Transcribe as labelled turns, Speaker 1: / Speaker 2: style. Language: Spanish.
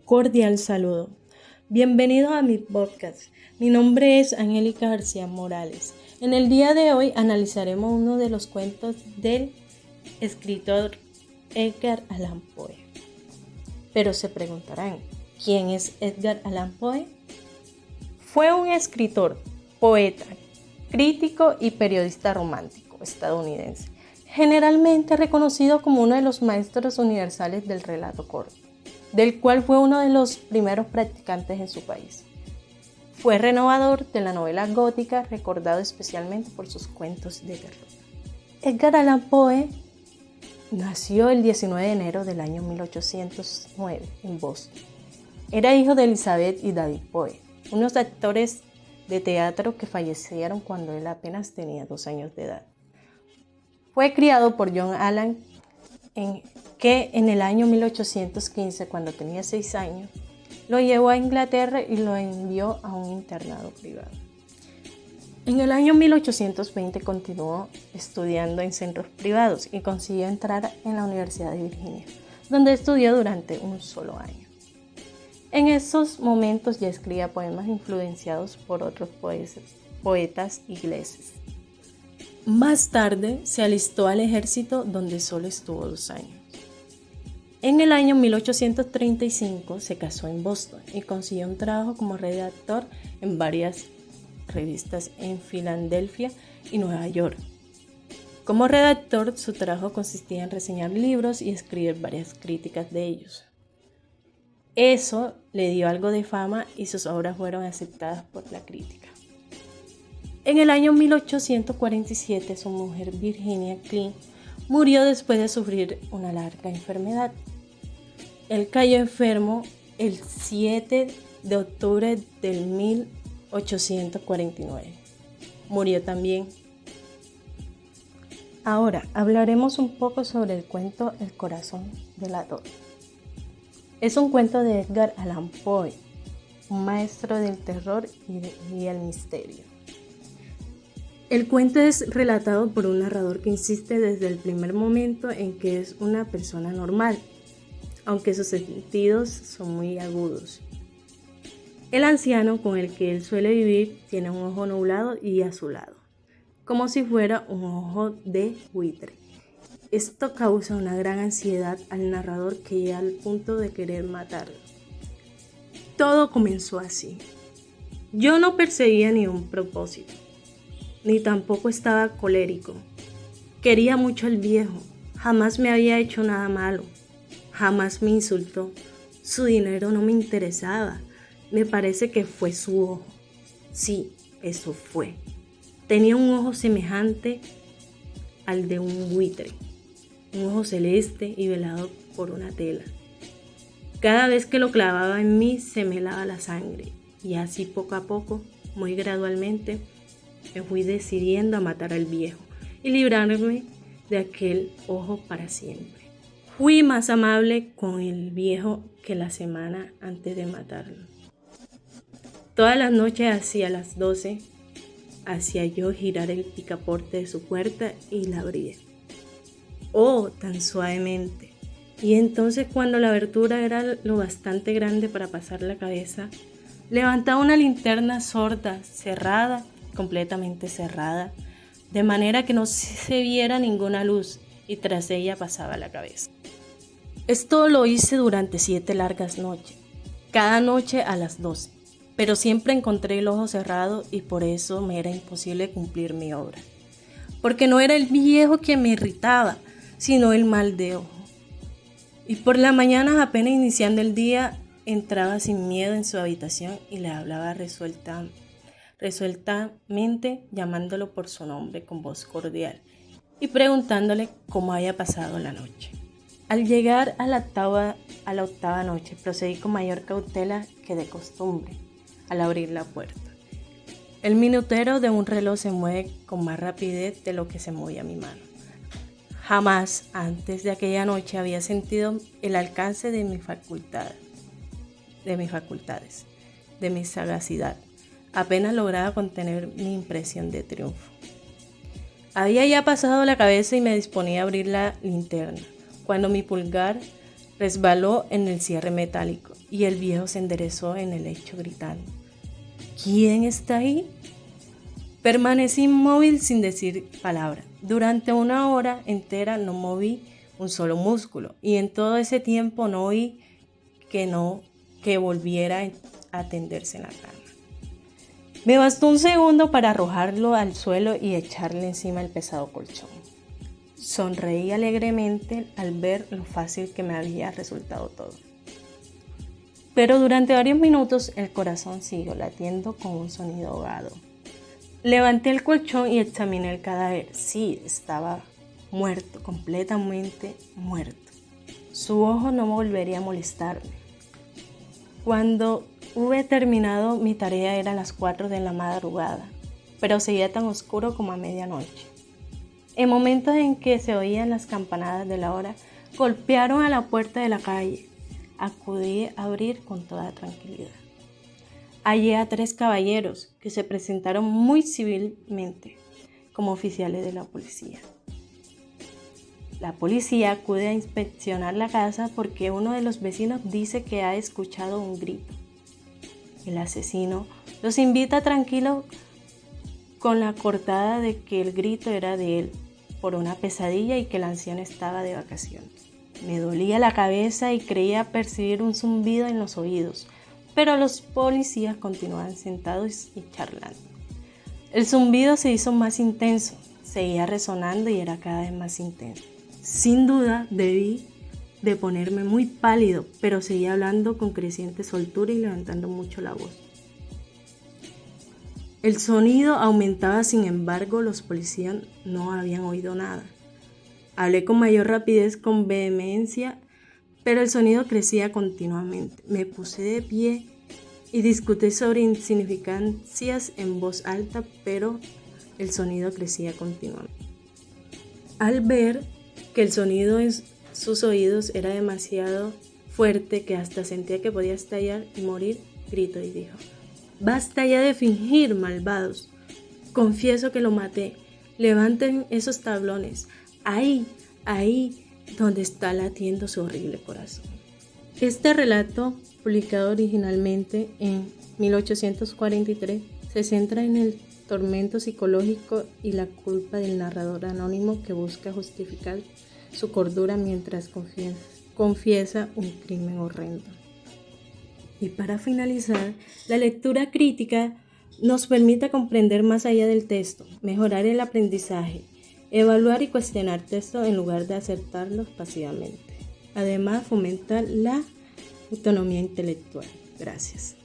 Speaker 1: cordial saludo. Bienvenidos a mi podcast. Mi nombre es Angélica García Morales. En el día de hoy analizaremos uno de los cuentos del escritor Edgar Allan Poe. Pero se preguntarán, ¿quién es Edgar Allan Poe? Fue un escritor, poeta, crítico y periodista romántico estadounidense, generalmente reconocido como uno de los maestros universales del relato corto, del cual fue uno de los primeros practicantes en su país. Fue renovador de la novela gótica, recordado especialmente por sus cuentos de terror. Edgar Allan Poe nació el 19 de enero del año 1809 en Boston. Era hijo de Elizabeth y David Poe, unos actores de teatro que fallecieron cuando él apenas tenía 2 años de edad. Fue criado por John Allan, que en el año 1815, cuando tenía 6 años, lo llevó a Inglaterra y lo envió a un internado privado. En el año 1820 continuó estudiando en centros privados y consiguió entrar en la Universidad de Virginia, donde estudió durante un solo año. En esos momentos ya escribía poemas influenciados por otros poetas ingleses. Más tarde se alistó al ejército, donde solo estuvo 2 años. En el año 1835 se casó en Boston y consiguió un trabajo como redactor en varias revistas en Filadelfia y Nueva York. Como redactor, su trabajo consistía en reseñar libros y escribir varias críticas de ellos. Eso le dio algo de fama y sus obras fueron aceptadas por la crítica. En el año 1847, su mujer Virginia Klein murió después de sufrir una larga enfermedad. Él cayó enfermo el 7 de octubre del 1849. Murió también. Ahora hablaremos un poco sobre el cuento El corazón delator. Es un cuento de Edgar Allan Poe, un maestro del terror y el misterio. El cuento es relatado por un narrador que insiste desde el primer momento en que es una persona normal, aunque sus sentidos son muy agudos. El anciano con el que él suele vivir tiene un ojo nublado y azulado, como si fuera un ojo de buitre. Esto causa una gran ansiedad al narrador que llega al punto de querer matarlo. Todo comenzó así. Yo no perseguía ni un propósito, ni tampoco estaba colérico. Quería mucho al viejo, jamás me había hecho nada malo, jamás me insultó. Su dinero no me interesaba, me parece que fue su ojo. Sí, eso fue. Tenía un ojo semejante al de un buitre, un ojo celeste y velado por una tela. Cada vez que lo clavaba en mí se me helaba la sangre, y así poco a poco, muy gradualmente, me fui decidiendo a matar al viejo y librarme de aquel ojo para siempre. Fui más amable con el viejo que la semana antes de matarlo. Todas las noches hacia las 12 hacía yo girar el picaporte de su puerta y la abría. Oh, tan suavemente. Y entonces, cuando la abertura era lo bastante grande para pasar la cabeza, levantaba una linterna sorda, cerrada, completamente cerrada, de manera que no se viera ninguna luz, y tras ella pasaba la cabeza. Esto lo hice durante 7 largas noches, cada noche a las 12, pero siempre encontré el ojo cerrado y por eso me era imposible cumplir mi obra. Porque no era el viejo quien me irritaba, sino el mal de ojo. Y por la mañana, apenas iniciando el día, entraba sin miedo en su habitación y le hablaba resueltamente, llamándolo por su nombre con voz cordial y preguntándole cómo había pasado la noche. Al llegar a la octava noche, procedí con mayor cautela que de costumbre al abrir la puerta. El minutero de un reloj se mueve con más rapidez de lo que se movía mi mano. Jamás antes de aquella noche había sentido el alcance de mis facultades, de mi sagacidad. Apenas lograba contener mi impresión de triunfo. Había ya pasado la cabeza y me disponía a abrir la linterna, cuando mi pulgar resbaló en el cierre metálico y el viejo se enderezó en el lecho gritando: ¿Quién está ahí? Permanecí inmóvil sin decir palabra. Durante 1 hora entera no moví un solo músculo y en todo ese tiempo no oí que volviera a tenderse en la cama. Me bastó un segundo para arrojarlo al suelo y echarle encima el pesado colchón. Sonreí alegremente al ver lo fácil que me había resultado todo. Pero durante varios minutos el corazón siguió latiendo con un sonido ahogado. Levanté el colchón y examiné el cadáver. Sí, estaba muerto, completamente muerto. Su ojo no volvería a molestarme. Cuando hube terminado mi tarea eran las 4 de la madrugada, pero seguía tan oscuro como a medianoche. En momentos en que se oían las campanadas de la hora, golpearon a la puerta de la calle. Acudí a abrir con toda tranquilidad. Hallé a 3 caballeros que se presentaron muy civilmente como oficiales de la policía. La policía acude a inspeccionar la casa porque uno de los vecinos dice que ha escuchado un grito. El asesino los invita tranquilo con la cortada de que el grito era de él por una pesadilla y que el anciano estaba de vacaciones. Me dolía la cabeza y creía percibir un zumbido en los oídos, pero los policías continuaban sentados y charlando. El zumbido se hizo más intenso, seguía resonando y era cada vez más intenso. Sin duda debí de ponerme muy pálido, pero seguía hablando con creciente soltura y levantando mucho la voz. El sonido aumentaba, sin embargo, los policías no habían oído nada. Hablé con mayor rapidez, con vehemencia, pero el sonido crecía continuamente. Me puse de pie y discutí sobre insignificancias en voz alta, pero el sonido crecía continuamente. Al ver que el sonido en sus oídos era demasiado fuerte, que hasta sentía que podía estallar y morir, gritó y dijo: «Basta ya de fingir, malvados. Confieso que lo maté. Levanten esos tablones. Ahí donde está latiendo su horrible corazón». Este relato, publicado originalmente en 1843, se centra en el tormento psicológico y la culpa del narrador anónimo que busca justificar su cordura mientras confiesa un crimen horrendo. Y para finalizar, la lectura crítica nos permite comprender más allá del texto, mejorar el aprendizaje, evaluar y cuestionar textos en lugar de aceptarlos pasivamente. Además, fomenta la autonomía intelectual. Gracias.